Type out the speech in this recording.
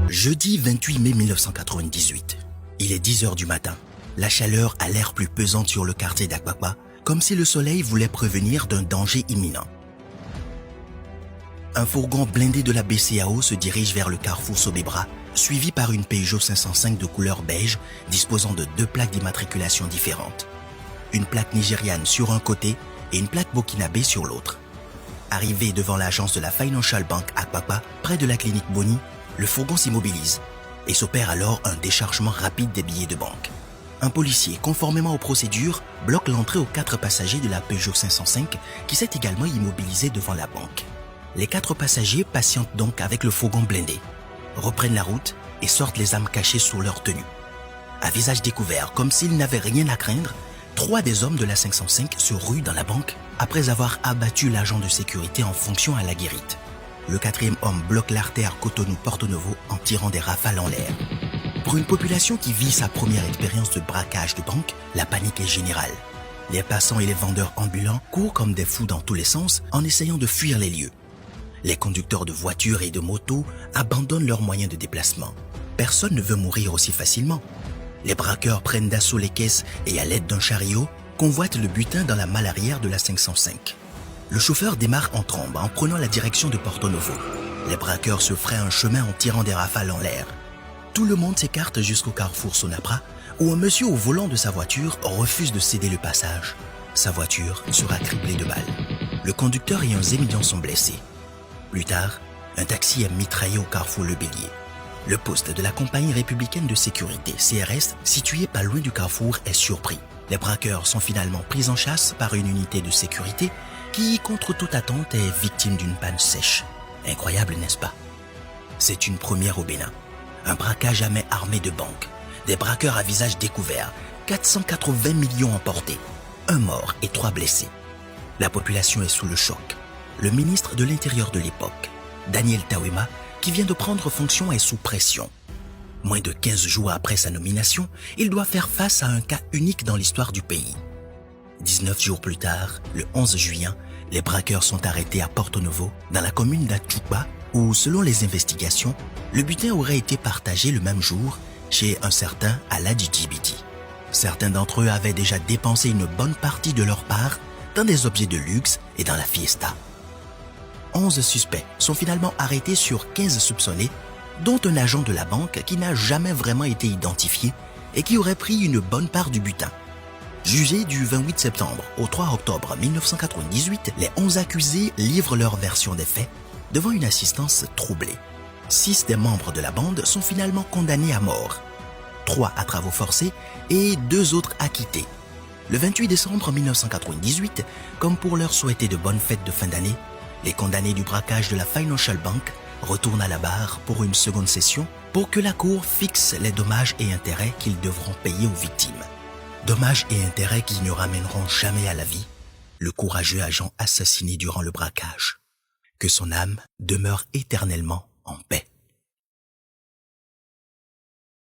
Jeudi 28 mai 1998. Il est 10 heures du matin. La chaleur a l'air plus pesante sur le quartier d'Akpakpa, comme si le soleil voulait prévenir d'un danger imminent. Un fourgon blindé de la BCAO se dirige vers le carrefour Sobebra, suivi par une Peugeot 505 de couleur beige disposant de 2 plaques d'immatriculation différentes. Une plaque nigériane sur un côté et une plaque burkinabé sur l'autre. Arrivé devant l'agence de la Financial Bank Akpakpa, près de la clinique Boni, le fourgon s'immobilise et s'opère alors un déchargement rapide des billets de banque. Un policier, conformément aux procédures, bloque l'entrée aux 4 passagers de la Peugeot 505 qui s'est également immobilisé devant la banque. Les 4 passagers patientent donc avec le fourgon blindé, reprennent la route et sortent les armes cachées sous leur tenue. À visage découvert, comme s'ils n'avaient rien à craindre, 3 des hommes de la 505 se ruent dans la banque après avoir abattu l'agent de sécurité en fonction à la guérite. Le 4e homme bloque l'artère Cotonou-Porto Novo en tirant des rafales en l'air. Pour une population qui vit sa première expérience de braquage de banque, la panique est générale. Les passants et les vendeurs ambulants courent comme des fous dans tous les sens en essayant de fuir les lieux. Les conducteurs de voitures et de motos abandonnent leurs moyens de déplacement. Personne ne veut mourir aussi facilement. Les braqueurs prennent d'assaut les caisses et à l'aide d'un chariot, convoitent le butin dans la malle arrière de la 505. Le chauffeur démarre en trombe en prenant la direction de Porto Novo. Les braqueurs se frayent un chemin en tirant des rafales en l'air. Tout le monde s'écarte jusqu'au carrefour Sonapra où un monsieur au volant de sa voiture refuse de céder le passage. Sa voiture sera criblée de balles. Le conducteur et un zémidon sont blessés. Plus tard, un taxi est mitraillé au carrefour Le Bélier. Le poste de la compagnie républicaine de sécurité, CRS, situé pas loin du carrefour, est surpris. Les braqueurs sont finalement pris en chasse par une unité de sécurité qui, contre toute attente, est victime d'une panne sèche. Incroyable, n'est-ce pas? C'est une première au Bénin. Un braquage à main armée de banque. Des braqueurs à visage découvert. 480 millions emportés. 1 mort et 3 blessés. La population est sous le choc. Le ministre de l'Intérieur de l'époque, Daniel Tawema, qui vient de prendre fonction, est sous pression. Moins de 15 jours après sa nomination, il doit faire face à un cas unique dans l'histoire du pays. 19 jours plus tard, le 11 juillet, les braqueurs sont arrêtés à Porto Novo, dans la commune d'Atchouba, où, selon les investigations, le butin aurait été partagé le même jour chez un certain Aladji Djibiti. Certains d'entre eux avaient déjà dépensé une bonne partie de leur part dans des objets de luxe et dans la fiesta. 11 suspects sont finalement arrêtés sur 15 soupçonnés, dont un agent de la banque qui n'a jamais vraiment été identifié et qui aurait pris une bonne part du butin. Jugés du 28 septembre au 3 octobre 1998, les 11 accusés livrent leur version des faits devant une assistance troublée. 6 des membres de la bande sont finalement condamnés à mort, 3 à travaux forcés et 2 autres acquittés. Le 28 décembre 1998, comme pour leur souhaiter de bonnes fêtes de fin d'année, les condamnés du braquage de la Financial Bank retournent à la barre pour une seconde session pour que la Cour fixe les dommages et intérêts qu'ils devront payer aux victimes. Dommages et intérêts qui ne ramèneront jamais à la vie le courageux agent assassiné durant le braquage. Que son âme demeure éternellement en paix.